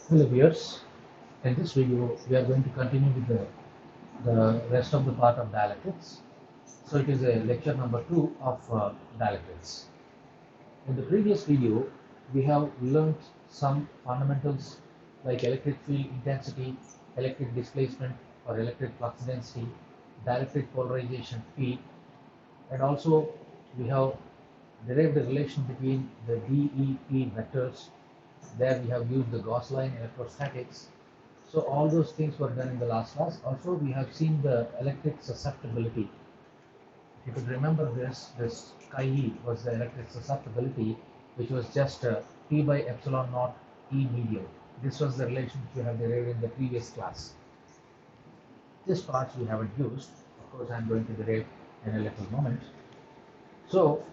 Hello viewers, in this video we are going to continue with the rest of the part of dielectrics. So it is a lecture number 2 of dielectrics. In the previous video we have learnt some fundamentals like electric field intensity, electric displacement or electric flux density, dielectric polarization P, and also we have derived the relation between the DEP vectors. There we have used the Gauss line electrostatics. So all those things were done in the last class. Also, we have seen the electric susceptibility. If you could remember this chi E was the electric susceptibility, which was just P by epsilon naught E medium. This was the relation which we have derived in the previous class. This part we haven't used. Of course, I'm going to derive in a little moment. So,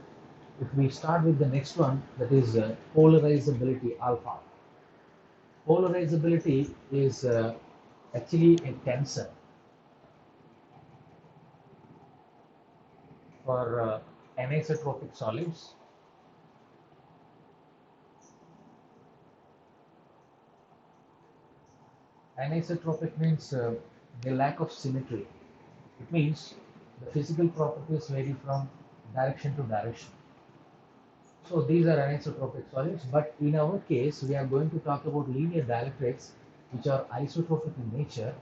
if we start with the next one, that is polarizability alpha. Polarizability is actually a tensor for anisotropic solids. Anisotropic means the lack of symmetry. It means the physical properties vary from direction to direction. So these are anisotropic solids, but in our case, we are going to talk about linear dielectrics, which are isotropic in nature.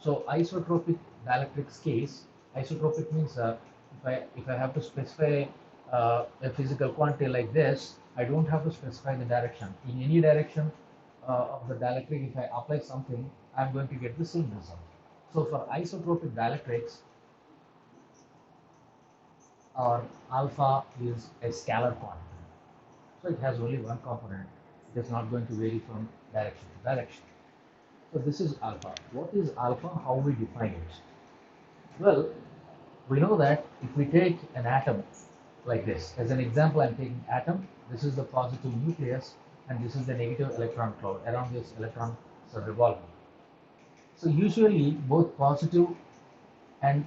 So isotropic dielectrics case, isotropic means if I have to specify a physical quantity like this, I don't have to specify the direction. In any direction of the dielectric, if I apply something, I'm going to get the same result. So for isotropic dielectrics, our alpha is a scalar quantity. So it has only one component. It is not going to vary from direction to direction. So this is alpha. What is alpha? How we define it? Well, we know that if we take an atom like this, as an example, I'm taking atom. This is the positive nucleus, and this is the negative electron cloud. Around this, electrons are revolving. So usually, both positive and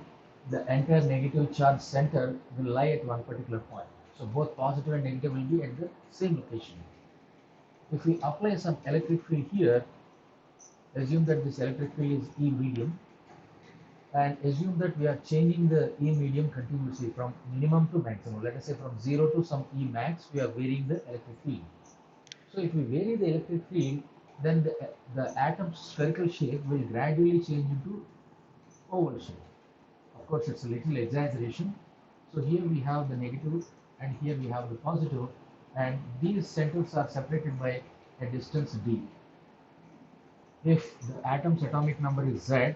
the entire negative charge center will lie at one particular point. So both positive and negative will be at the same location. If we apply some electric field here, assume that this electric field is E medium, and assume that we are changing the E medium continuously from minimum to maximum. Let us say from 0 to some E max, we are varying the electric field. So if we vary the electric field, then the atom's spherical shape will gradually change into oval shape. Of course, it's a little exaggeration. So here we have the negative and here we have the positive, and these centers are separated by a distance d. If the atom's atomic number is Z,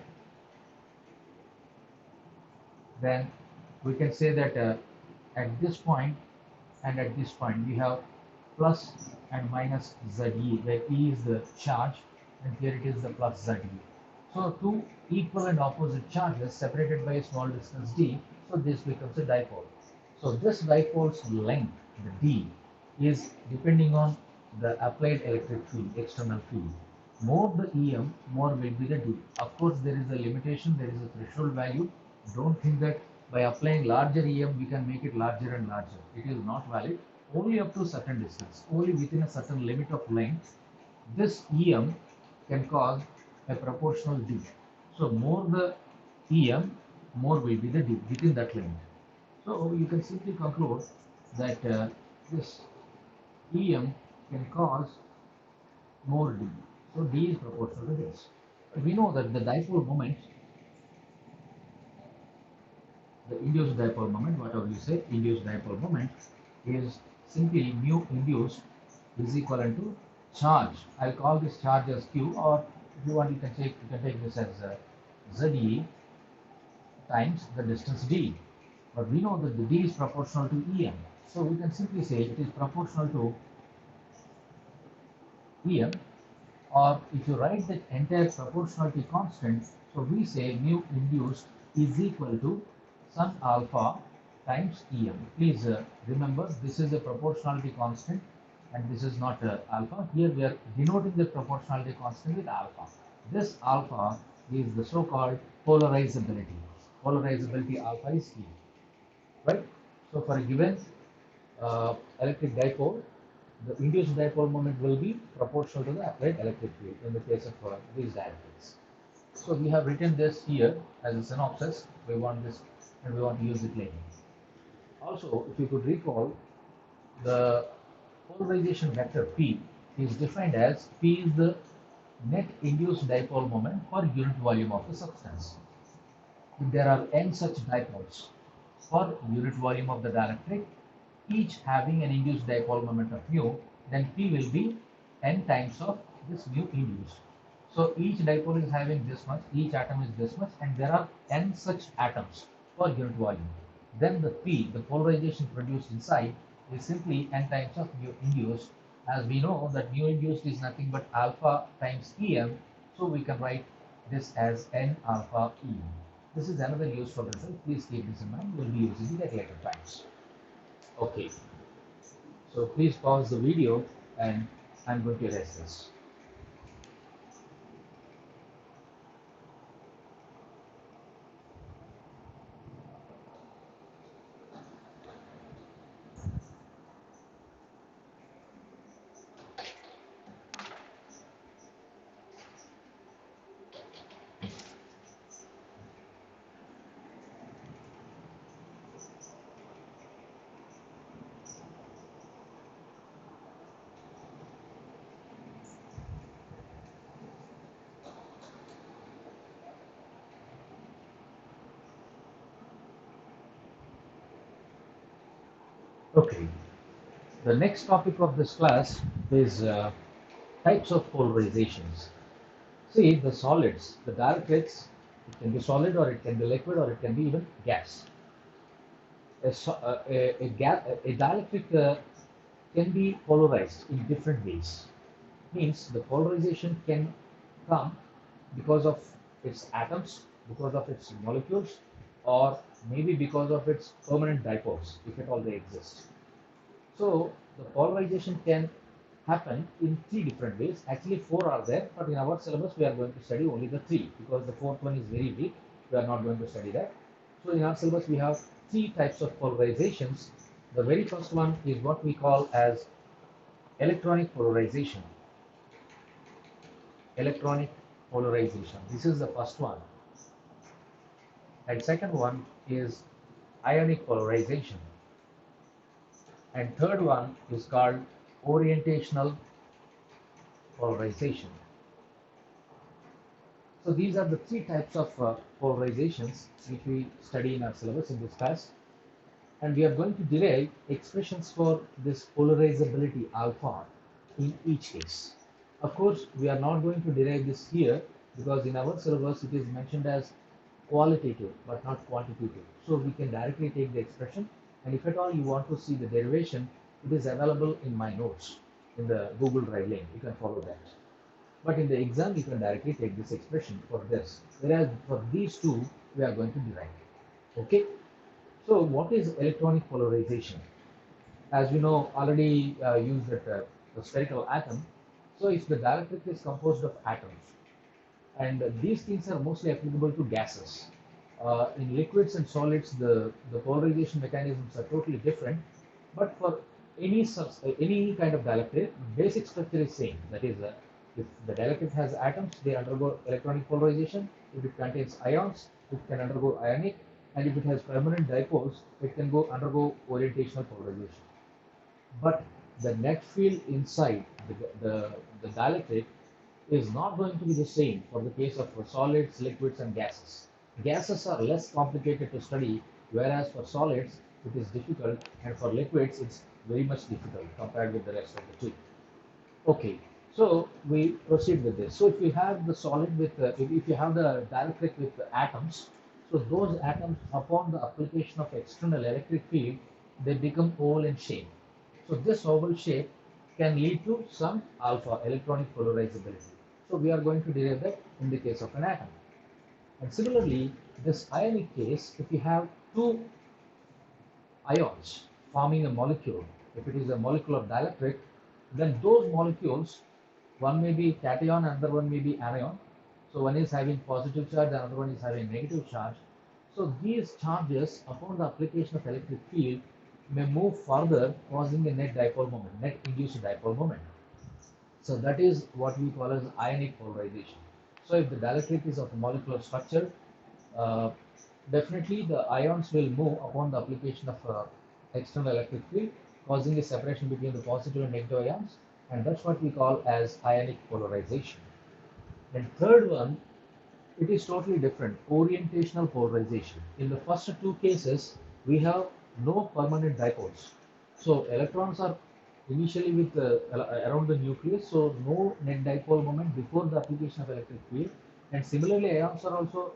then we can say that at this point and at this point we have plus and minus ZE, where E is the charge and here it is the plus ZE. So two equal and opposite charges separated by a small distance d, so this becomes a dipole. So this dipole's length, the d, is depending on the applied electric field, external field. More the EM, more will be the d. Of course, there is a limitation, there is a threshold value. Don't think that by applying larger EM we can make it larger and larger. It is not valid. Only up to a certain distance, only within a certain limit of length, this EM can cause a proportional D. So more the EM, more will be the D within that limit. So you can simply conclude that this EM can cause more D. So D is proportional to this. We know that the dipole moment, the induced dipole moment, whatever you say, induced dipole moment is simply mu induced is equivalent to charge. I'll call this charge as Q, or if you want, you can take this as ZE times the distance d. But we know that the d is proportional to EM, so we can simply say it is proportional to EM. Or if you write the entire proportionality constant, so we say mu induced is equal to some alpha times EM. Please remember, this is a proportionality constant and this is not alpha. Here we are denoting the proportionality constant with alpha. This alpha is the so-called polarizability. Polarizability alpha is here, right? So for a given electric dipole, the induced dipole moment will be proportional to the applied electric field in the case of these dielectrics. So we have written this here as a synopsis. We want this and we want to use it later. Also, if you could recall, the polarization vector P is defined as P is the net induced dipole moment per unit volume of the substance. If there are n such dipoles per unit volume of the dielectric, each having an induced dipole moment of mu, then P will be n times of this mu induced. So each dipole is having this much, each atom is this much, and there are n such atoms per unit volume. Then the P, the polarization produced inside, is simply n times of mu induced. As we know that mu induced is nothing but alpha times Em, so we can write this as n alpha Em. This is another use for result. Please keep this in mind. We'll be using it at later times. Okay. So please pause the video and I'm going to erase this. Okay. The next topic of this class is types of polarizations. See, the solids, the dielectrics, it can be solid or it can be liquid or it can be even gas. A dielectric can be polarized in different ways. Means the polarization can come because of its atoms, because of its molecules, or maybe because of its permanent dipoles, if at all they exist. So the polarization can happen in three different ways. Actually, four are there, but in our syllabus we are going to study only the three because the fourth one is very weak. We are not going to study that. So in our syllabus we have three types of polarizations. The very first one is what we call as electronic polarization. Electronic polarization. This is the first one. And second one is ionic polarization. And third one is called orientational polarization. So these are the three types of polarizations which we study in our syllabus in this class. And we are going to derive expressions for this polarizability alpha in each case. Of course, we are not going to derive this here because in our syllabus it is mentioned as qualitative but not quantitative. So we can directly take the expression, and if at all you want to see the derivation, it is available in my notes in the Google Drive link. You can follow that. But in the exam, you can directly take this expression for this. Whereas for these two, we are going to derive. Okay. So what is electronic polarization? As we know, already used that the spherical atom. So if the dielectric is composed of atoms, and these things are mostly applicable to gases. In liquids and solids, the polarization mechanisms are totally different. But for any kind of dielectric, basic structure is same. That is, if the dielectric has atoms, they undergo electronic polarization. If it contains ions, it can undergo ionic, and if it has permanent dipoles, it can undergo orientational polarization. But the net field inside the dielectric is not going to be the same for the case of solids, liquids, and gases. Gases are less complicated to study, whereas for solids it is difficult, and for liquids it's very much difficult compared with the rest of the two. Okay, so we proceed with this. So if you have the solid with, if you have the dielectric with the atoms, so those atoms, upon the application of external electric field, they become oval in shape. So this oval shape can lead to some alpha, electronic polarizability. So we are going to derive that in the case of an atom. And similarly, this ionic case, if you have two ions forming a molecule, if it is a molecule of dielectric, then those molecules, one may be cation, another one may be anion. So one is having positive charge, another one is having negative charge. So these charges, upon the application of electric field, may move further, causing a net dipole moment, net induced dipole moment. So that is what we call as ionic polarization. So if the dielectric is of molecular structure, uh, definitely the ions will move upon the application of external electric field, causing a separation between the positive and negative ions, and that's what we call as ionic polarization. And third one, it is totally different, orientational polarization. In the first two cases, we have no permanent dipoles. So electrons are initially with around the nucleus, so no net dipole moment before the application of electric field. And similarly, ions are also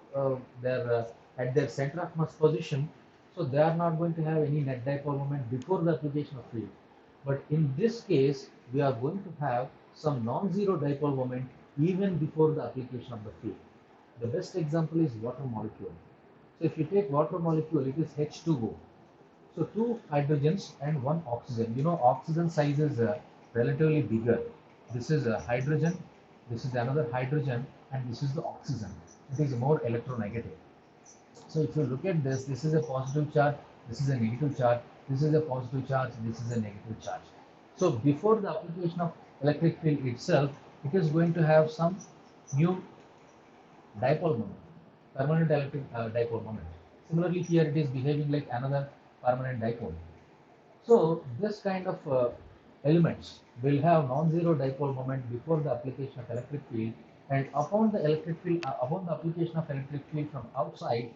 at their center of mass position, so they are not going to have any net dipole moment before the application of field. But in this case, we are going to have some non-zero dipole moment even before the application of the field. The best example is water molecule. So if you take water molecule, it is H2O. So two hydrogens and one oxygen. You know, oxygen size is relatively bigger. This is a hydrogen, this is another hydrogen, and this is the oxygen. It is more electronegative. So if you look at this is a positive charge, this is a negative charge, this is a positive charge, this is a negative charge. So before the application of electric field itself, it is going to have some new dipole moment, permanent electric dipole moment. Similarly, here it is behaving like another permanent dipole. So this kind of elements will have non-zero dipole moment before the application of electric field, and upon the electric field, upon the application of electric field from outside,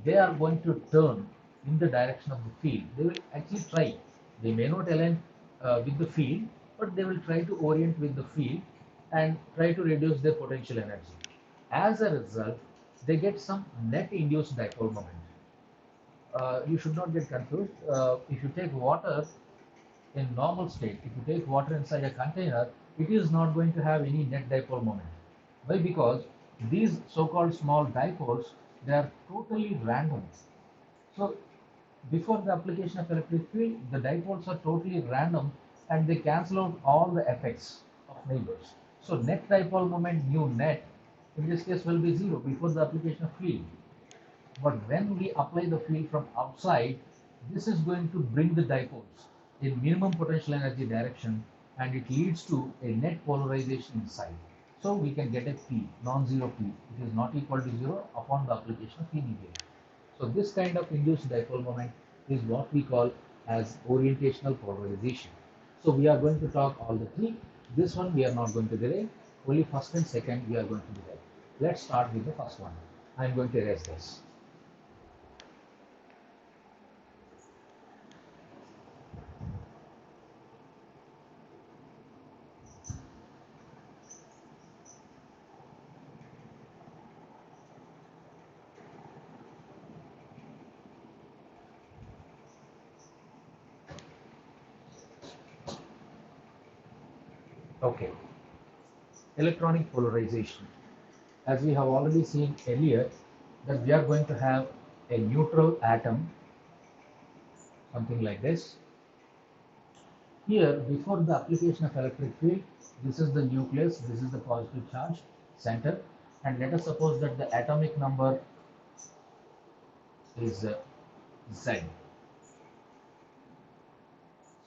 they are going to turn in the direction of the field. They will actually try. They may not align with the field, but they will try to orient with the field and try to reduce their potential energy. As a result, they get some net induced dipole moment. You should not get confused. If you take water in normal state, if you take water inside a container, it is not going to have any net dipole moment. Why? Because these so-called small dipoles, they are totally random. So before the application of electric field, the dipoles are totally random and they cancel out all the effects of neighbors. So net dipole moment mu net in this case will be zero before the application of field. But when we apply the field from outside, this is going to bring the dipoles in minimum potential energy direction, and it leads to a net polarization inside. So we can get a P, non-zero P. It is not equal to zero upon the application of P medium. So this kind of induced dipole moment is what we call as orientational polarization. So we are going to talk all the three. This one we are not going to delay. Only first and second we are going to delay. Let's start with the first one. I am going to erase this. Okay, electronic polarization. As we have already seen earlier, that we are going to have a neutral atom, something like this. Here, before the application of electric field, this is the nucleus, this is the positive charge center, and let us suppose that the atomic number is Z.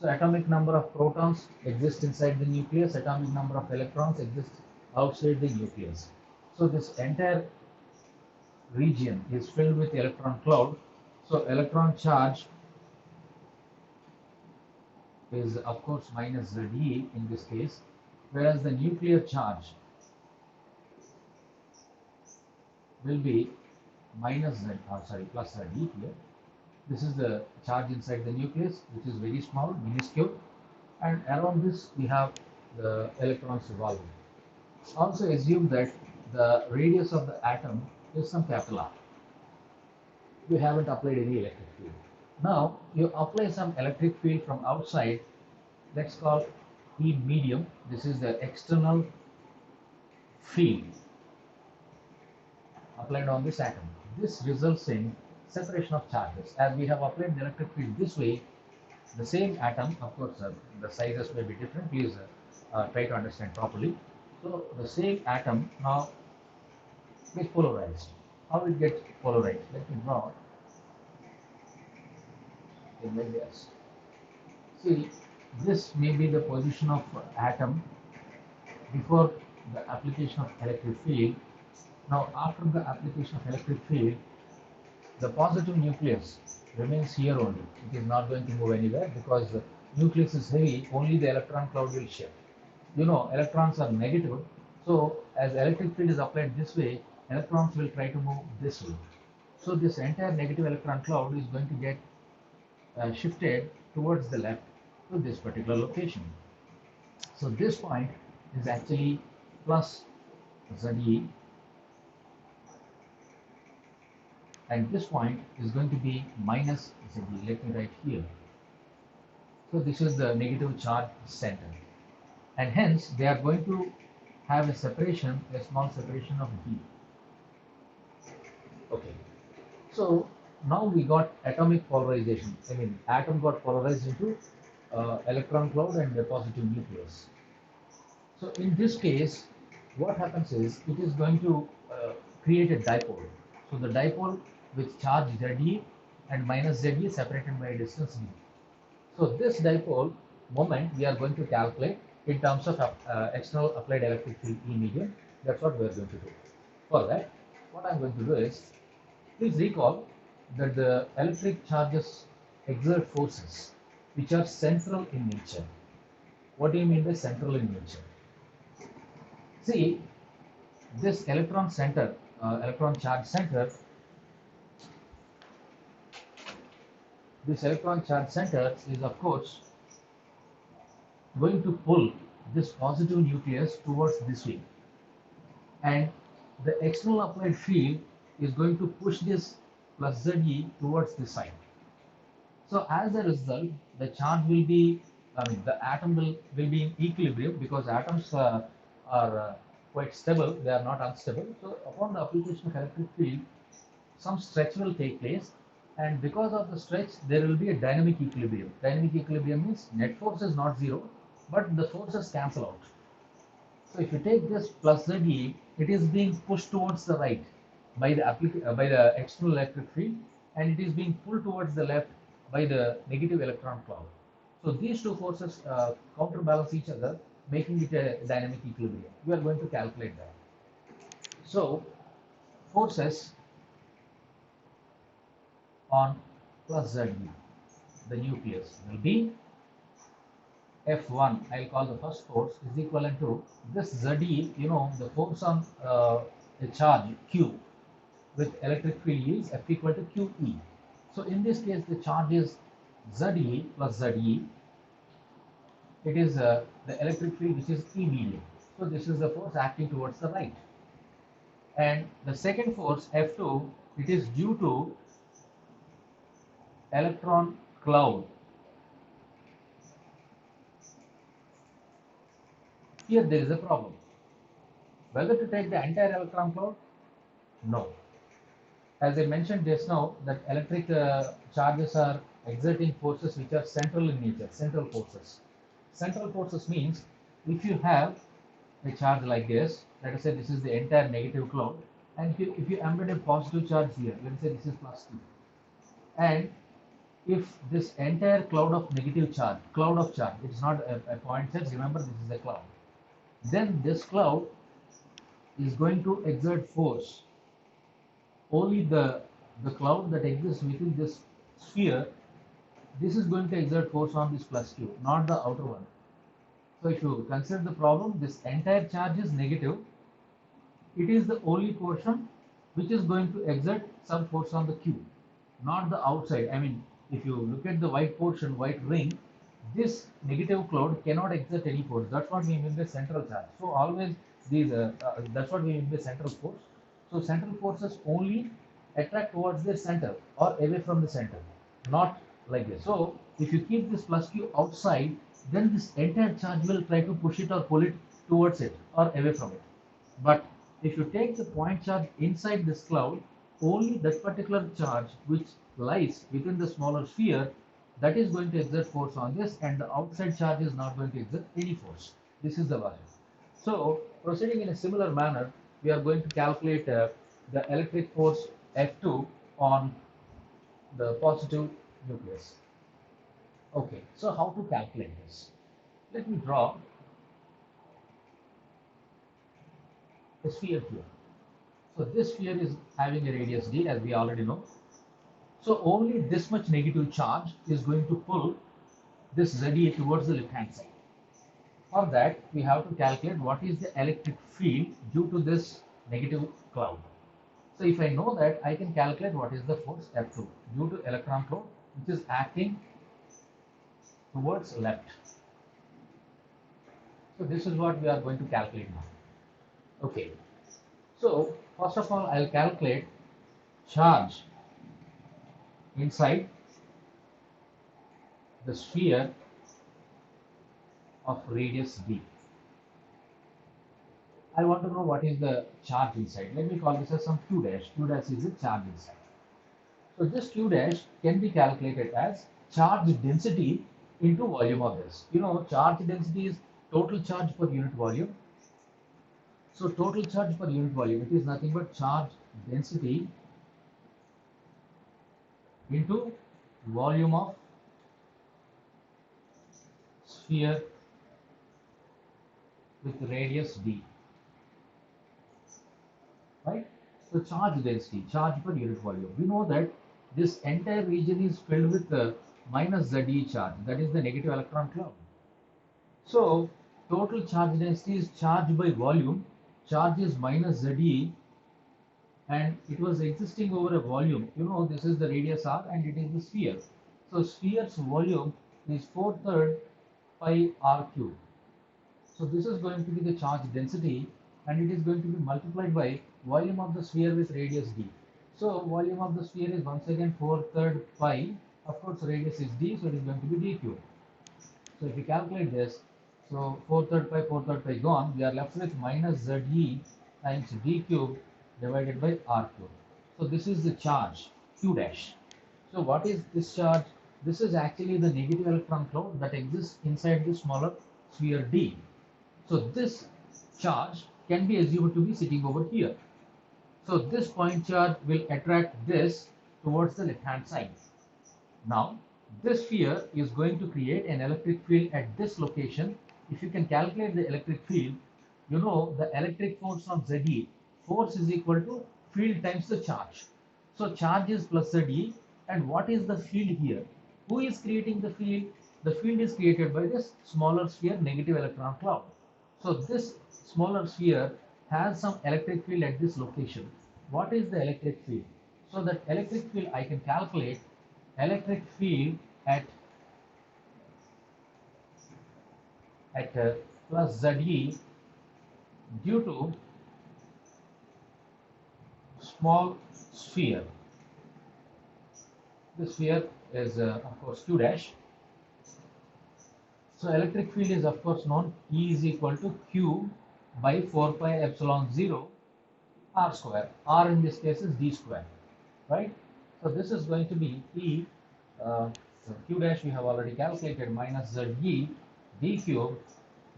So atomic number of protons exists inside the nucleus, atomic number of electrons exists outside the nucleus. So this entire region is filled with electron cloud. So electron charge is of course minus ZE in this case, whereas the nuclear charge will be minus Z, plus ZE here. This is the charge inside the nucleus, which is very small, minuscule, and around this we have the electrons revolving. Also assume that the radius of the atom is some capital R. You haven't applied any electric field. Now you apply some electric field from outside. Let's call E medium. This is the external field applied on this atom. This results in separation of charges. As we have applied the electric field this way, the same atom, of course, the sizes may be different. Please try to understand properly. So the same atom now gets polarized. How it gets polarized? Let me draw it like this. See, this may be the position of atom before the application of electric field. Now, after the application of electric field, the positive nucleus remains here only. It is not going to move anywhere because the nucleus is heavy, only the electron cloud will shift. You know, electrons are negative, so as electric field is applied this way, electrons will try to move this way. So this entire negative electron cloud is going to get shifted towards the left to this particular location. So this point is actually plus ZE, and this point is going to be minus ZE. Let me write here. So this is the negative charge center, and hence they are going to have a separation, a small separation of D. Okay. So now we got atomic polarization. I mean, atom got polarized into electron cloud and a positive nucleus. So in this case, what happens is it is going to create a dipole. So the dipole with charge Ze and minus Ze separated by a distance d. So this dipole moment we are going to calculate in terms of external applied electric field E medium. That's what we are going to do. For that, what I'm going to do is, please recall that the electric charges exert forces which are central in nature. What do you mean by central in nature? See, this electron center, electron charge center, this electron charge center is of course going to pull this positive nucleus towards this way, and the external applied field is going to push this plus Ze towards this side. So as a result, the charge will be, I mean, the atom will be in equilibrium because atoms are quite stable, they are not unstable. So upon the application of electric field, some stretch will take place, and because of the stretch, there will be a dynamic equilibrium. Dynamic equilibrium means net force is not zero, but the forces cancel out. So if you take this plus Ze, it is being pushed towards the right by the external electric field, and it is being pulled towards the left by the negative electron cloud. So these two forces counterbalance each other, making it a dynamic equilibrium. We are going to calculate that. So forces on plus Ze, the nucleus, will be F1, I'll call the first force, is equivalent to this Ze, you know, the force on a charge Q with electric field is F equal to QE. So in this case, the charge is Ze plus Ze. It is the electric field which is E medium. So this is the force acting towards the right. And the second force, F2, it is due to electron cloud. Here there is a problem. Whether to take the entire electron cloud? No. As I mentioned just now, that electric charges are exerting forces which are central in nature, central forces. Central forces means if you have a charge like this, let us say this is the entire negative cloud, and if you embed a positive charge here, let us say this is plus 2, and if this entire cloud of negative charge, cloud of charge, it is not a point charge, remember this is a cloud, then this cloud is going to exert force. Only the cloud that exists within this sphere, this is going to exert force on this plus Q, not the outer one. So if you consider the problem, this entire charge is negative. It is the only portion which is going to exert some force on the Q, not the outside. I mean, if you look at the white portion, white ring, this negative cloud cannot exert any force. That's what we mean by central charge. So always these, that's what we mean by central force. So central forces only attract towards the center or away from the center, not like this. So if you keep this plus Q outside, then this entire charge will try to push it or pull it towards it or away from it. But if you take the point charge inside this cloud, only that particular charge which lies within the smaller sphere, that is going to exert force on this, and the outside charge is not going to exert any force. This is the logic. So proceeding in a similar manner, we are going to calculate the electric force F2 on the positive nucleus. Okay, so how to calculate this? Let me draw a sphere here. So this sphere is having a radius d, as we already know. So only this much negative charge is going to pull this ZE towards the left hand side. For that, we have to calculate what is the electric field due to this negative cloud. So if I know that, I can calculate what is the force F2 due to electron cloud, which is acting towards left. So this is what we are going to calculate now. Okay. So first of all, I'll calculate charge inside the sphere of radius d. I want to know what is the charge inside. Let me call this as some q dash. Q dash is the charge inside. So this q dash can be calculated as charge density into volume of this. You know, charge density is total charge per unit volume. So total charge per unit volume, it is nothing but charge density into volume of sphere with radius d, right? So charge density, charge per unit volume. We know that this entire region is filled with minus ZE charge, that is the negative electron cloud. So total charge density is charge by volume. Charge is minus ZE, and it was existing over a volume. You know, this is the radius r and it is the sphere. So sphere's volume is 4/3 pi r cube. So this is going to be the charge density, and it is going to be multiplied by volume of the sphere with radius d. So volume of the sphere is once again 4/3 pi. Of course, radius is d, so it is going to be d cube. So if you calculate this, so 4/3 pi gone, we are left with minus ZE times d cube divided by r cube. So this is the charge q dash. So what is this charge? This is actually the negative electron cloud that exists inside the smaller sphere d. So this charge can be assumed to be sitting over here. So this point charge will attract this towards the left hand side. Now this sphere is going to create an electric field at this location. If you can calculate the electric field, you know the electric force of ZE, force is equal to field times the charge. So charge is plus ZE, and what is the field here? Who is creating the field? The field is created by this smaller sphere negative electron cloud. So this smaller sphere has some electric field at this location. What is the electric field? So that electric field I can calculate electric field at plus ZE due to small sphere. The sphere is of course q dash. So electric field is of course known, E is equal to Q by 4 pi epsilon 0 r square. R in this case is d square, right? So this is going to be E, so q dash we have already calculated, minus ZE d cube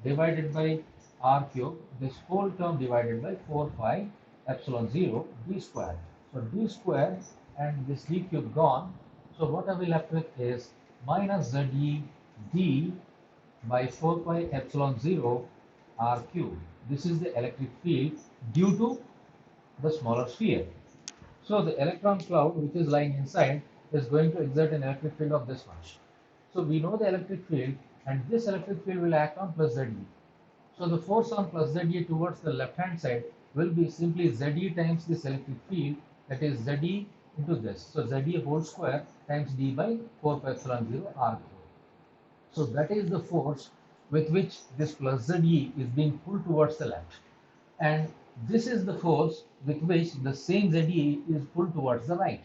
divided by r cube, this whole term divided by 4 pi epsilon 0 d square. So d square and this d cube gone. So what are we left with is minus ZE d by 4 pi epsilon 0 r cube. This is the electric field due to the smaller sphere. So the electron cloud which is lying inside is going to exert an electric field of this much. So we know the electric field, and this electric field will act on plus ZE. So the force on plus ZE towards the left hand side will be simply ZE times this electric field, that is ZE into this. So ZE whole square times d by 4 pi epsilon 0 r cube. So that is the force with which this plus ZE is being pulled towards the left. And this is the force with which the same ZE is pulled towards the right.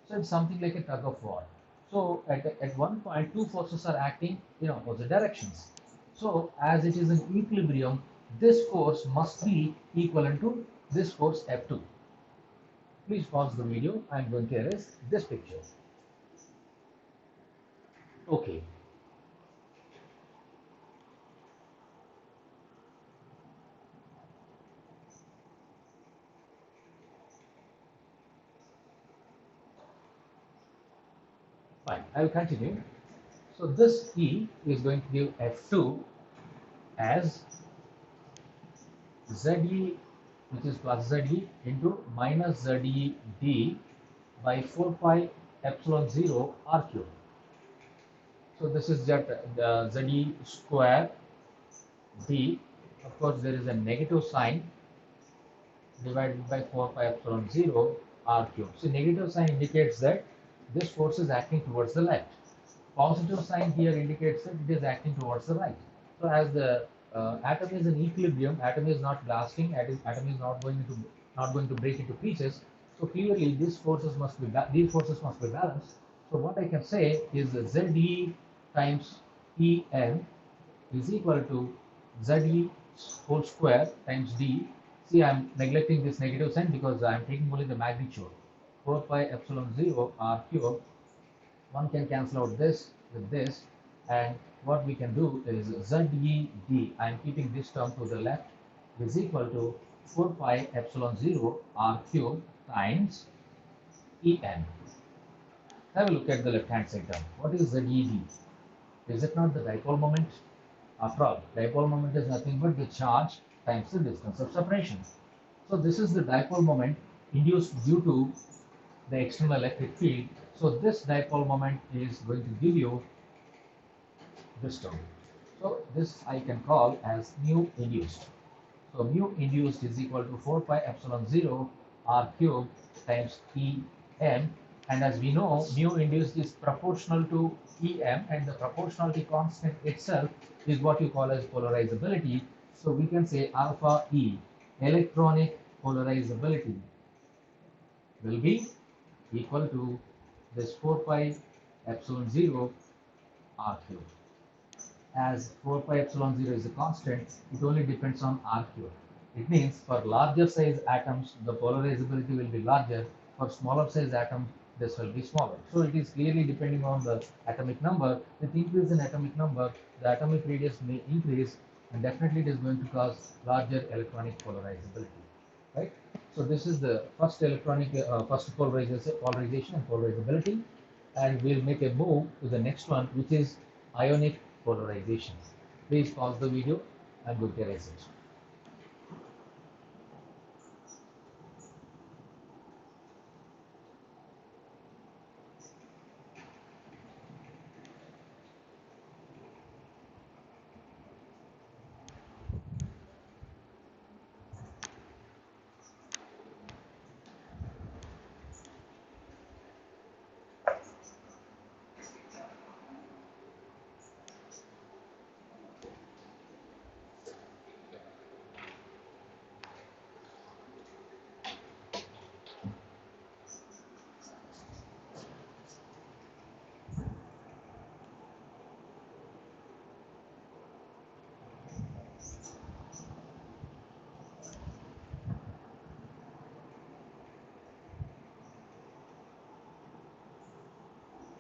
So it's something like a tug of war. So at one point, two forces are acting in opposite directions. So as it is in equilibrium, this force must be equivalent to this force F2. Please pause the video. I am going to erase this picture. Okay. Fine, I will continue. So this E is going to give F2 as ZE, which is plus ZE into minus ZE D by 4 pi epsilon 0 R cube. So this is just ZE square D. Of course, there is a negative sign divided by 4 pi epsilon 0 R cube. So negative sign indicates that this force is acting towards the left. Positive sign here indicates that it is acting towards the right. So as the atom is in equilibrium, atom is not blasting, atom is not going to break into pieces. So clearly these forces must be balanced. So what I can say is that ZE times En is equal to ZE whole square times D. See, I am neglecting this negative sign because I am taking only the magnitude. 4 pi epsilon 0 R cube. One can cancel out this with this, and what we can do is ZED, I am keeping this term to the left, is equal to 4 pi epsilon 0 R cube times En. Have a look at the left hand side term. What is ZED? Is it not the dipole moment? After all, dipole moment is nothing but the charge times the distance of separation. So this is the dipole moment induced due to the external electric field. So this dipole moment is going to give you this term. So this I can call as mu induced. So mu induced is equal to 4 pi epsilon 0 R cube times Em, and as we know, mu induced is proportional to Em, and the proportionality constant itself is what you call as polarizability. So we can say alpha E, electronic polarizability, will be equal to this 4 pi epsilon 0 R cube. As 4 pi epsilon 0 is a constant, it only depends on R cube. It means for larger size atoms, the polarizability will be larger. For smaller size atoms, this will be smaller. So it is clearly depending on the atomic number. With increase in atomic number, the atomic radius may increase, and definitely it is going to cause larger electronic polarizability. Right? So this is the first first polarization and polarizability, and we'll make a move to the next one, which is ionic polarization. Please pause the video and look at it.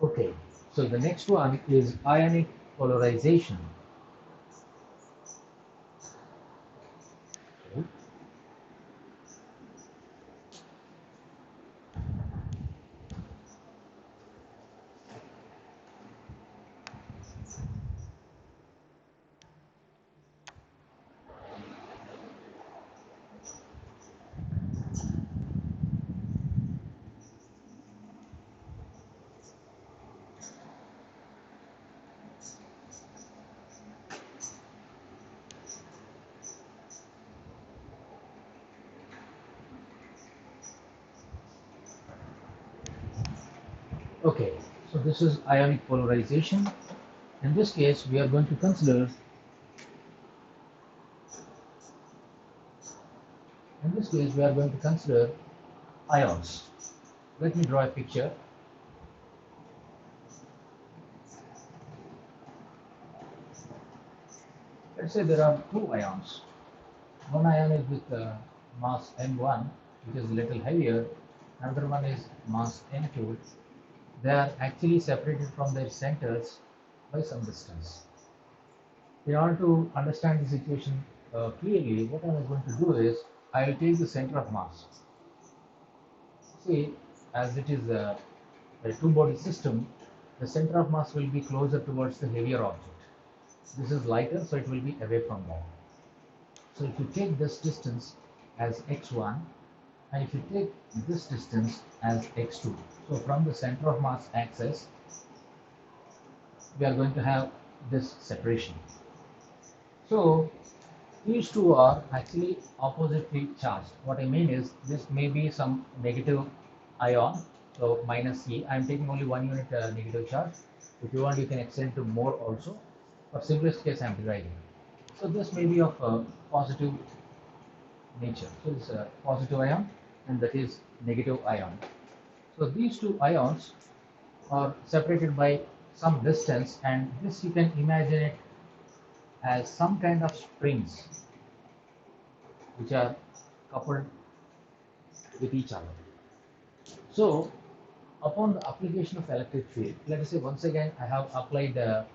Okay, so the next one is ionic polarization. Okay. Okay, so this is ionic polarization. In this case, we are going to consider ions. Let me draw a picture. Let's say there are two ions. One ion is with mass m1, which is a little heavier. Another one is mass m2. They are actually separated from their centers by some distance. In order to understand the situation clearly, what I am going to do is I will take the center of mass. See, as it is a two-body system, the center of mass will be closer towards the heavier object. This is lighter, so it will be away from that. So if you take this distance as x1, and if you take this distance as x2, so from the center of mass axis, we are going to have this separation. So these two are actually oppositely charged. What I mean is this may be some negative ion, so minus E. I am taking only one unit negative charge. If you want, you can extend to more also. For simplest case, I am dividing. So this may be of positive nature. So it's a positive ion, and that is negative ion. So these two ions are separated by some distance, and this you can imagine it as some kind of springs which are coupled with each other. So upon the application of electric field, let us say once again I have applied the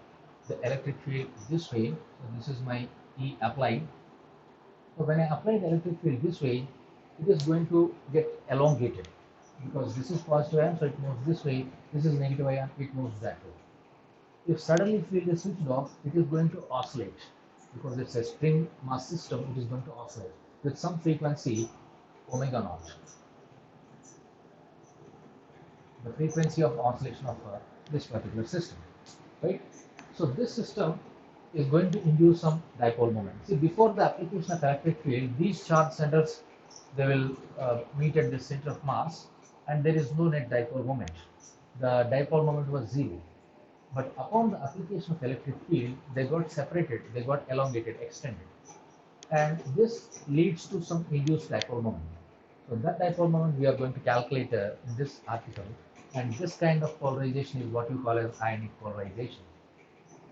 electric field this way. So this is my E applied. So when I apply the electric field this way, it is going to get elongated because this is positive ion, so it moves this way. This is negative ion, it moves that way. If suddenly field is switched off, it is going to oscillate because it's a spring mass system. It is going to oscillate with some frequency omega naught. The frequency of oscillation of this particular system, right? So this system is going to induce some dipole moment. See, before the application of electric field, these charge centers, they will meet at the center of mass, and there is no net dipole moment. The dipole moment was zero. But upon the application of electric field, they got separated, they got elongated, extended. And this leads to some induced dipole moment. So that dipole moment we are going to calculate in this article. And this kind of polarization is what you call as ionic polarization.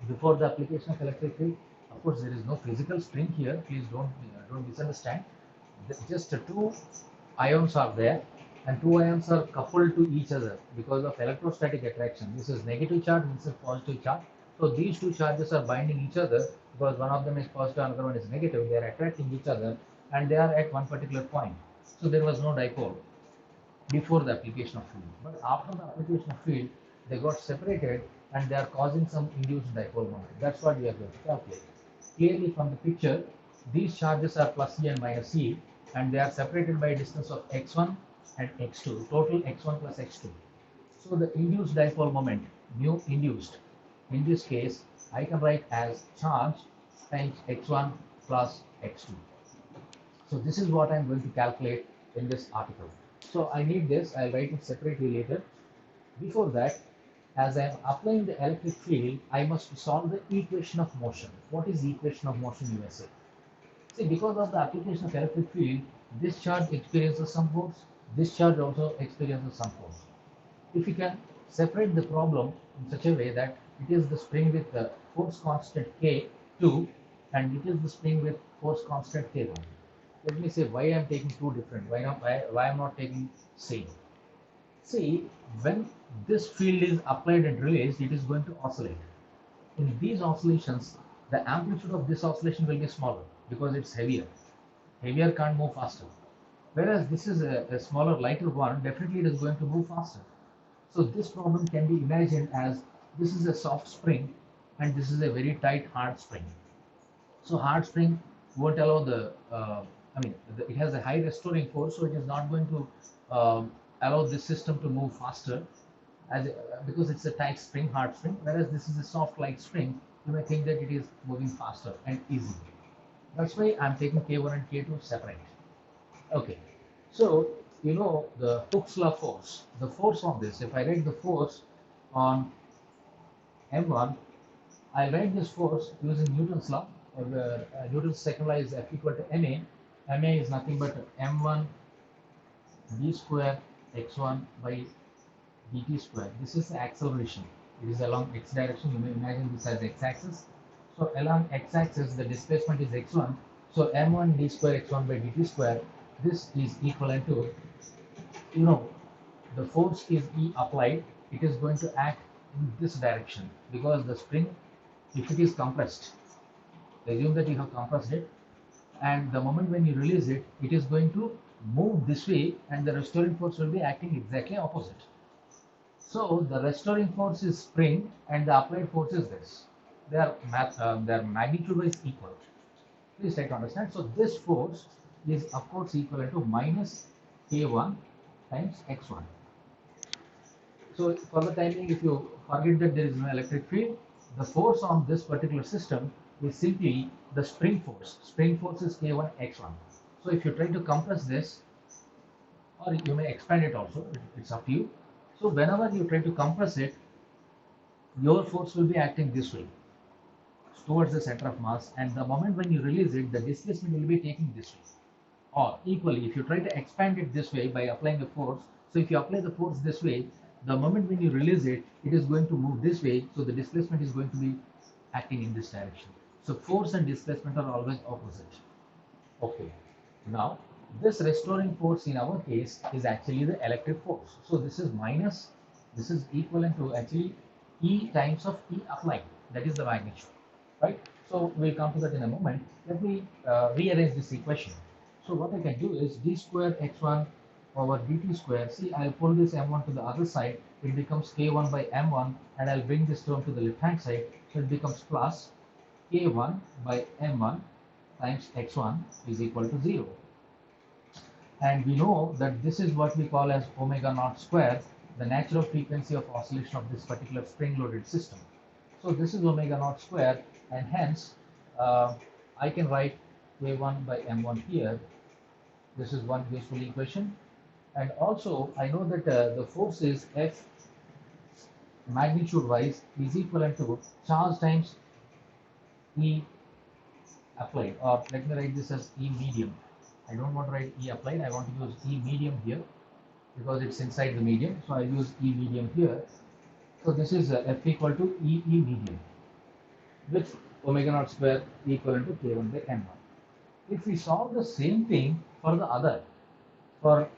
Before the application of electric field, of course, there is no physical spring here. Please don't misunderstand. Just two ions are there, and two ions are coupled to each other because of electrostatic attraction. This is negative charge, this is positive charge. So these two charges are binding each other because one of them is positive, another one is negative. They are attracting each other, and they are at one particular point. So there was no dipole before the application of field. But after the application of field, they got separated and they are causing some induced dipole moment. That's what we are going to calculate. Clearly from the picture, these charges are plus E and minus E, and they are separated by a distance of x1 and x2, total x1 plus x2. So the induced dipole moment, mu induced, in this case, I can write as charge times x1 plus x2. So this is what I am going to calculate in this article. So I need this, I'll write it separately later. Before that, as I am applying the electric field, I must solve the equation of motion. What is the equation of motion, you may say? See, because of the application of electric field, this charge experiences some force, this charge also experiences some force. If you can separate the problem in such a way that it is the spring with the force constant K2 and it is the spring with force constant K1. Let me say why I am taking two different, why I am not taking same. See, when this field is applied and released, it is going to oscillate. In these oscillations, the amplitude of this oscillation will be smaller because it's heavier. Heavier can't move faster. Whereas this is a smaller, lighter one, definitely it is going to move faster. So this problem can be imagined as this is a soft spring and this is a very tight hard spring. So hard spring won't allow it has a high restoring force, so it is not going to allow this system to move faster because it's a tight spring, hard spring, whereas this is a soft light spring. You may think that it is moving faster and easily. That's why I'm taking K1 and K2 separate. Okay, so you know the Hooke's law force. The force on this, if I write the force on M1, I write this force using Newton's law. Newton's second law is F equal to ma. Ma is nothing but m1 d square x1 by dt square. This is the acceleration. It is along x direction. You may imagine this as x-axis. So along x-axis, the displacement is x1. So m1 d square x1 by dt square. This is equivalent to, the force is E applied. It is going to act in this direction because the spring, if it is compressed, assume that you have compressed it, and the moment when you release it, it is going to move this way, and the restoring force will be acting exactly opposite. So the restoring force is spring and the applied force is this. They are magnitude wise equal. Please try to understand. So this force is of course equivalent to minus K1 times X1. So for the time being, if you forget that there is no electric field, the force on this particular system is simply the spring force. Spring force is K1 X1. So if you try to compress this, or you may expand it also, it's up to you. So whenever you try to compress it, your force will be acting this way towards the center of mass, and the moment when you release it, the displacement will be taking this way. Or equally, if you try to expand it this way by applying the force, so if you apply the force this way, the moment when you release it, it is going to move this way, so the displacement is going to be acting in this direction. So force and displacement are always opposite. Okay, now this restoring force in our case is actually the electric force. So this is minus, this is equivalent to actually E times of E applied, that is the magnitude, right? So we'll come to that in a moment. Let me rearrange this equation. So what I can do is d square x1 over dt square. See, I'll pull this m1 to the other side. It becomes k1 by m1, and I'll bring this term to the left hand side. So it becomes plus k1 by m1 times x1 is equal to 0. And we know that this is what we call as omega naught square, the natural frequency of oscillation of this particular spring-loaded system. So this is omega naught square, and hence I can write k1 by m1 here. This is one useful equation. And also I know that the force is F magnitude wise is equivalent to charge times E applied, or let me write this as E medium. I don't want to write E applied, I want to use E medium here because it's inside the medium, so I use E medium here. So this is F equal to E medium with omega naught square equivalent to K1 by M1. If we solve the same thing for the other, for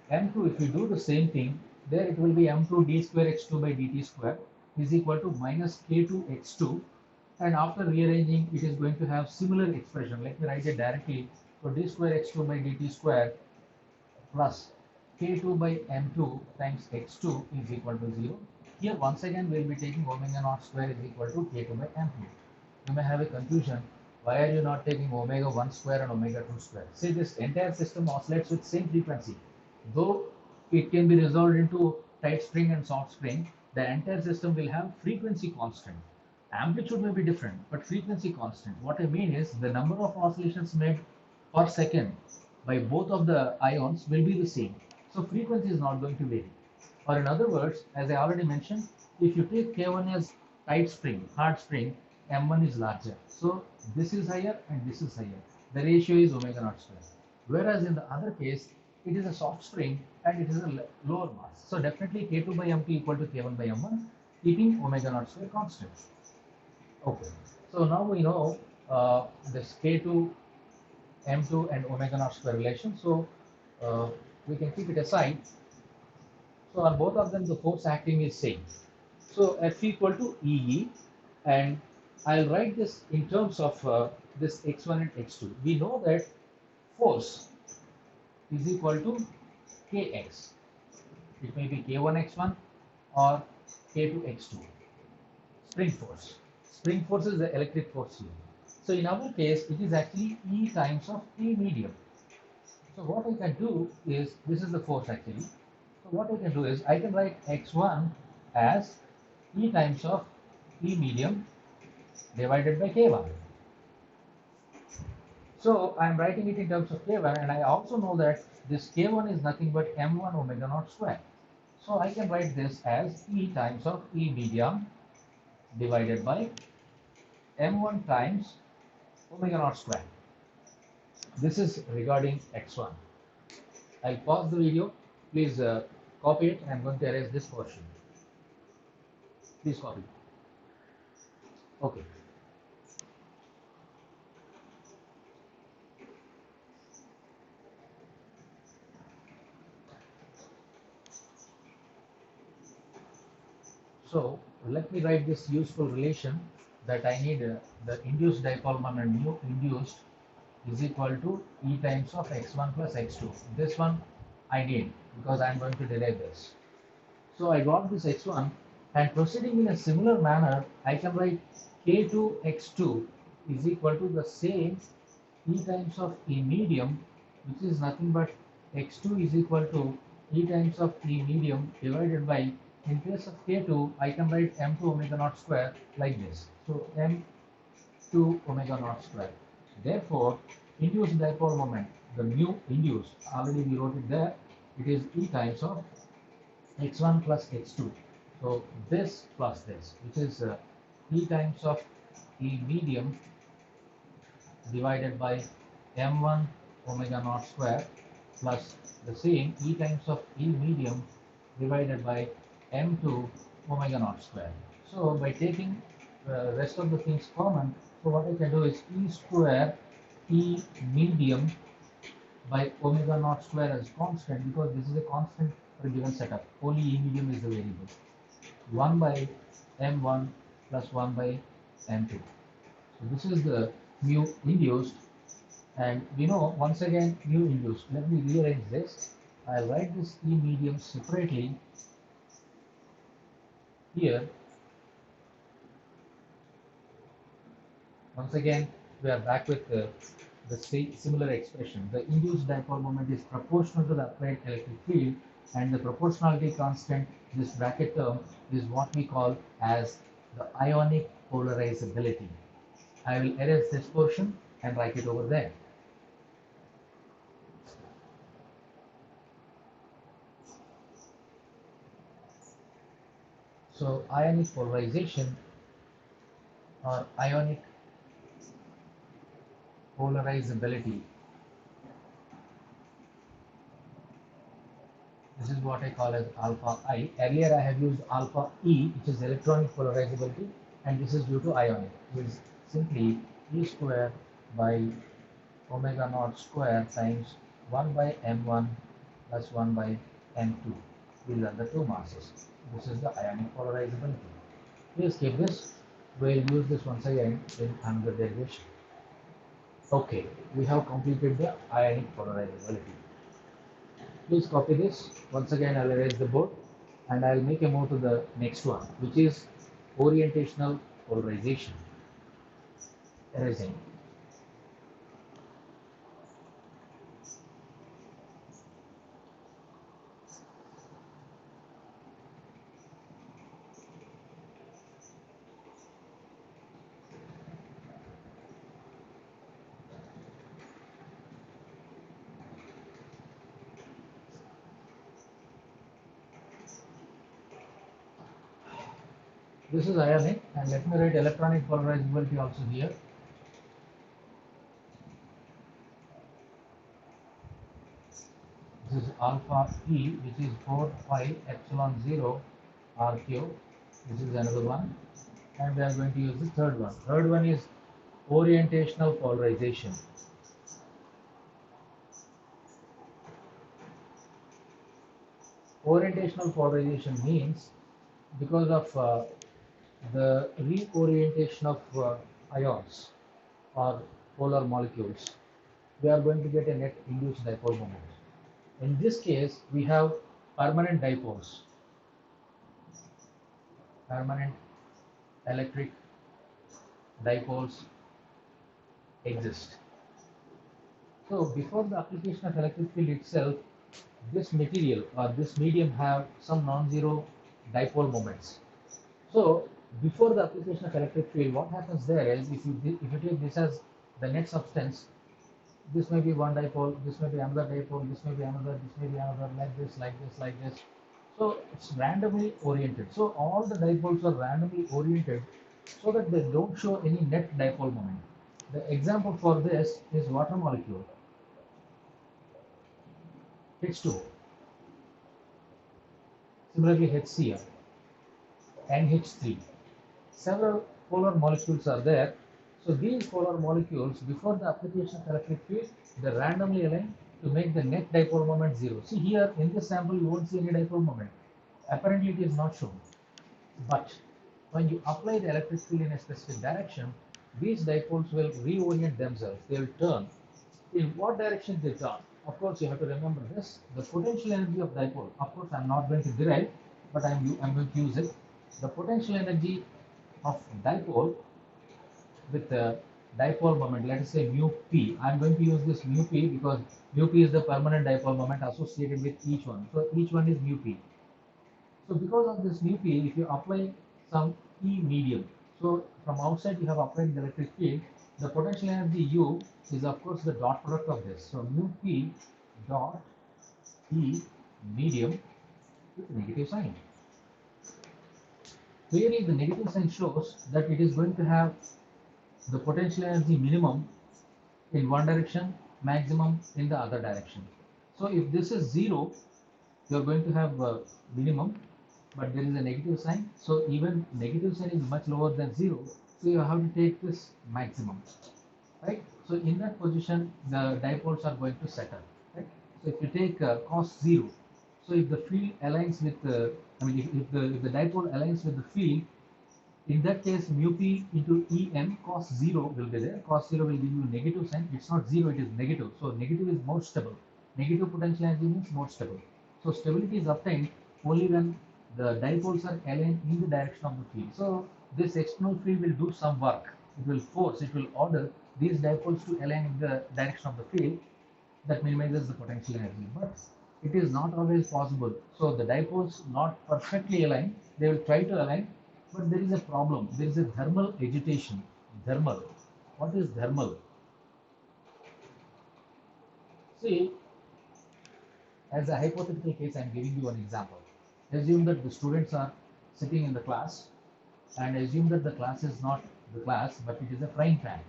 M2, if we do the same thing, there it will be M2 d square x2 by dt square is equal to minus K2 x2, and after rearranging it is going to have similar expression. Let me write it directly. So d square x2 by dt square plus K2 by M2 times x2 is equal to 0. Here once again we will be taking omega naught square is equal to K2 by M2. You may have a confusion. Why are you not taking omega 1 square and omega 2 square? See, this entire system oscillates with same frequency. Though it can be resolved into tight spring and soft spring, the entire system will have frequency constant. Amplitude may be different, but frequency constant. What I mean is the number of oscillations made per second by both of the ions will be the same. So frequency is not going to vary. Or in other words, as I already mentioned, if you take K1 as tight spring, hard spring, M1 is larger. So this is higher and this is higher. The ratio is omega naught square. Whereas in the other case, it is a soft spring and it is a lower mass. So definitely K2 by M2 equal to K1 by M1, keeping omega naught square constant. Okay. So now we know this K2, M2 and omega naught square relation. So we can keep it aside. So on both of them, the force acting is same. So F equal to EE, and I'll write this in terms of this x1 and x2. We know that force is equal to Kx. It may be K1x1 or K2x2. Spring force. Spring force is the electric force here. So in our case, it is actually E times of E medium. So what I can do is, this is the force actually. So what I can do is, I can write x1 as E times of E medium divided by K1. So I am writing it in terms of K1, and I also know that this K1 is nothing but M1 omega naught square. So I can write this as E times of E medium divided by M1 times omega naught square. This is regarding x1. I'll pause the video. Please copy it. I'm going to erase this portion. Please copy. Okay. So let me write this useful relation that I need the induced dipole moment mu induced is equal to E times of x1 plus x2. This one I need because I'm going to derive this. So I got this x1, and proceeding in a similar manner, I can write k2 x2 is equal to the same E times of E medium, which is nothing but x2 is equal to E times of E medium divided by, in case of k2, I can write m2 omega naught square like this. So m2 omega naught square. Therefore, induced dipole moment, the mu induced, already we wrote it there, it is E times of x1 plus x2. So this plus this, which is E times of E medium divided by m1 omega naught square plus the same E times of E medium divided by m2 omega naught square. So by taking the rest of the things common, so what I can do is E square E medium by omega naught square as constant, because this is a constant for a given setup. Only E medium is the variable. 1 by m1 plus 1 by m2. So this is the mu induced, and we know once again mu induced. Let me rearrange this. I'll write this E medium separately here. Once again, we are back with the similar expression. The induced dipole moment is proportional to the applied electric field, and the proportionality constant, this bracket term, is what we call as the ionic polarizability. I will erase this portion and write it over there. So ionic polarization or ionic polarizability, this is what I call as alpha I. Earlier I have used alpha E, which is electronic polarizability, and this is due to ionic, which is simply E square by omega naught square times 1 by m1 plus 1 by m2. These are the two masses. This is the ionic polarizability. Please keep this. We'll use this once again in another derivation. Okay, we have completed the ionic polarizability. Please copy this. Once again, I'll erase the board and I'll make a move to the next one, which is orientational polarization. Erasing. This is ionic, and let me write electronic polarizability also here. This is alpha E, which is 4 pi epsilon 0 R cube. This is another one, and we are going to use the third one. Third one is orientational polarization. Orientational polarization means because of the reorientation of ions or polar molecules, we are going to get a net induced dipole moment. In this case, we have permanent dipoles, permanent electric dipoles exist. So before the application of electric field itself, this material or this medium have some non-zero dipole moments. So before the application of electric field, what happens there is, if you take this as the net substance, this may be one dipole, this may be another dipole, this may be another, this may be another, like this, like this, like this. So it's randomly oriented. So all the dipoles are randomly oriented so that they don't show any net dipole moment. The example for this is water molecule, H2O, similarly HCl, NH3. Several polar molecules are there. So these polar molecules, before the application of electric field, they randomly align to make the net dipole moment zero. See here in this sample, you won't see any dipole moment. Apparently it is not shown. But when you apply the electric field in a specific direction, these dipoles will reorient themselves. They will turn. In what direction they turn? Of course, you have to remember this. The potential energy of dipole, of course, I'm not going to derive. but I'm going to use it. The potential energy of dipole with the dipole moment, let us say mu p. I'm going to use this mu p because mu p is the permanent dipole moment associated with each one. So each one is mu p. So because of this mu p, if you apply some E medium, so from outside you have applied the electric field, the potential energy U is of course the dot product of this. So mu p dot E medium with negative sign. Clearly the negative sign shows that it is going to have the potential energy minimum in one direction, maximum in the other direction. So if this is 0, you are going to have a minimum, but there is a negative sign. So even negative sign is much lower than 0. So you have to take this maximum, right? So in that position, the dipoles are going to settle, right? So if you take cos 0, so if the field aligns with, if the dipole aligns with the field, in that case, mu p into En cos 0 will be there. Cos 0 will give you negative sign. It's not 0, it is negative. So negative is more stable. Negative potential energy means more stable. So stability is obtained only when the dipoles are aligned in the direction of the field. So this external field will do some work. It will force, it will order these dipoles to align in the direction of the field. That minimizes the potential energy. But it is not always possible. So the dipoles not perfectly aligned. They will try to align, but there is a problem. There is a thermal agitation. Thermal. What is thermal? See, as a hypothetical case, I am giving you an example. Assume that the students are sitting in the class, and assume that the class is not the class, but it is a frying pan,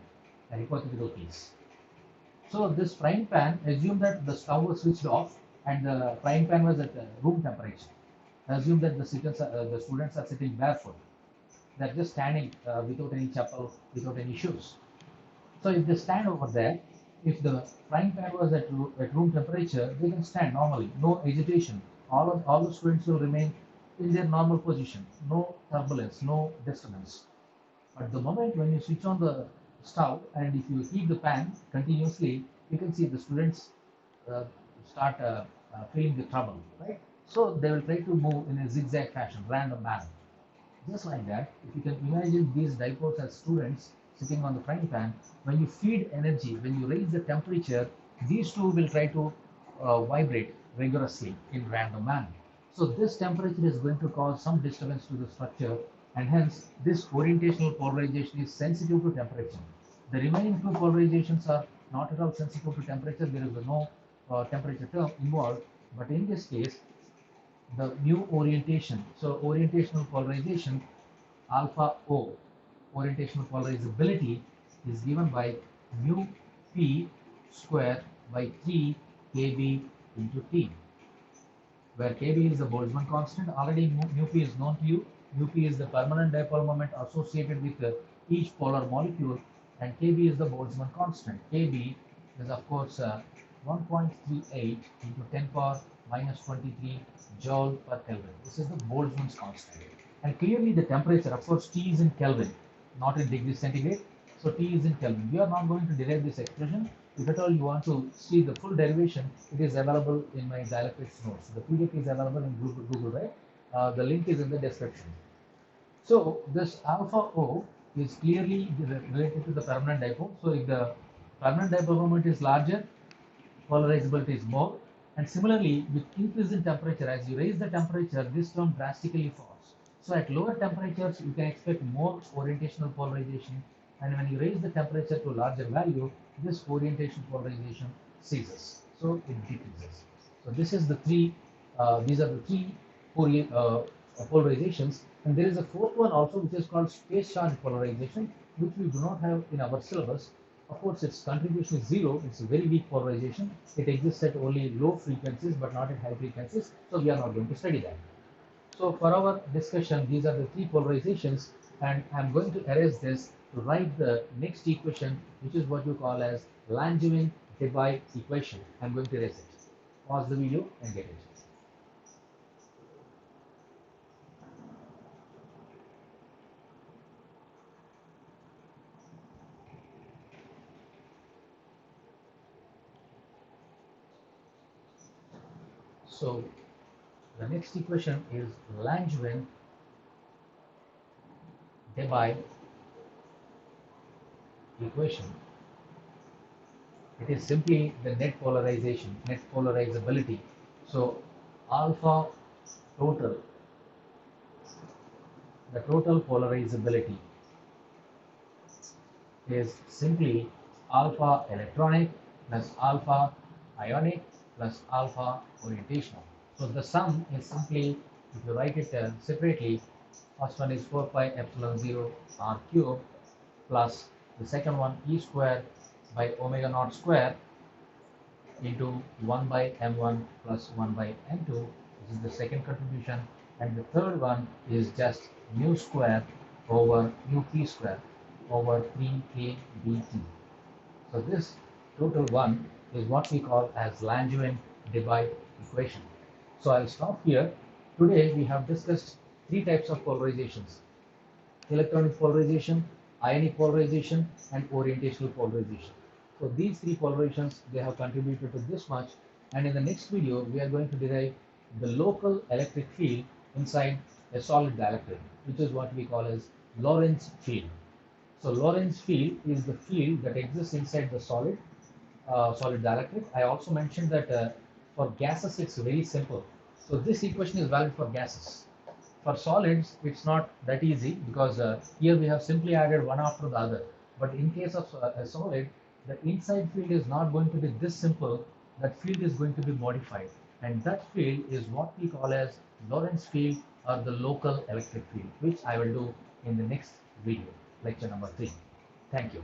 a hypothetical case. So this frying pan, assume that the stove was switched off and the frying pan was at room temperature. Assume that the students are sitting barefoot. They're just standing without any chapel, without any shoes. So if they stand over there, if the frying pan was at room temperature, they can stand normally, no agitation. All the students will remain in their normal position, no turbulence, no disturbance. But the moment when you switch on the stove and if you heat the pan continuously, you can see the students uh, start feeling the trouble, right? So they will try to move in a zigzag fashion, random manner. Just like that, if you can imagine these dipoles as students sitting on the frying pan, when you feed energy, when you raise the temperature, these two will try to vibrate rigorously in random manner. So this temperature is going to cause some disturbance to the structure, and hence this orientational polarization is sensitive to temperature. The remaining two polarizations are not at all sensitive to temperature. There is no temperature term involved, but in this case, the new orientation. So orientational polarization alpha O, orientational polarizability is given by mu p square by 3 kb into t, where kb is the Boltzmann constant. Already mu p is known to you. Mu p is the permanent dipole moment associated with each polar molecule, and kb is the Boltzmann constant. Kb is of course 1.38 into 10 power minus 23 joule per Kelvin. This is the Boltzmann's constant. And clearly the temperature, of course, T is in Kelvin, not in degrees centigrade. So T is in Kelvin. We are not going to derive this expression. If at all you want to see the full derivation, it is available in my dielectrics notes. The PDF is available in Google Drive. The link is in the description. So this alpha O is clearly related to the permanent dipole. So if the permanent dipole moment is larger, polarizability is more. And similarly, with increase in temperature, as you raise the temperature, this term drastically falls. So at lower temperatures, you can expect more orientational polarization. And when you raise the temperature to larger value, this orientation polarization ceases. So it decreases. So this is the these are the three polarizations. And there is a fourth one also, which is called space charge polarization, which we do not have in our syllabus. Of course, its contribution is zero. It's a very weak polarization. It exists at only low frequencies, but not at high frequencies. So we are not going to study that. So for our discussion, these are the three polarizations, and I'm going to erase this to write the next equation, which is what you call as Langevin-Debye equation. I'm going to erase it. Pause the video and get it. So The next equation is Langevin-Debye equation. It is simply the net polarization, net polarizability. So alpha total, the total polarizability is simply alpha electronic plus alpha ionic plus alpha orientational. So the sum is simply, if you write it separately, first one is 4 pi epsilon 0 r cube plus the second one e square by omega naught square into 1 by m1 plus 1 by m2. This is the second contribution. And the third one is just mu square over mu p square over 3k dt. So this total one is what we call as Langevin-Debye equation. So I'll stop here. Today we have discussed three types of polarizations: electronic polarization, ionic polarization, and orientational polarization. So these three polarizations, they have contributed to this much. And in the next video, we are going to derive the local electric field inside a solid dielectric, which is what we call as Lorentz field. So Lorentz field is the field that exists inside the solid dielectric. I also mentioned that for gases it's very simple. So this equation is valid for gases. For solids, it's not that easy because here we have simply added one after the other. But in case of a solid, the inside field is not going to be this simple. That field is going to be modified. And that field is what we call as Lorentz field or the local electric field, which I will do in the next video, lecture number 3. Thank you.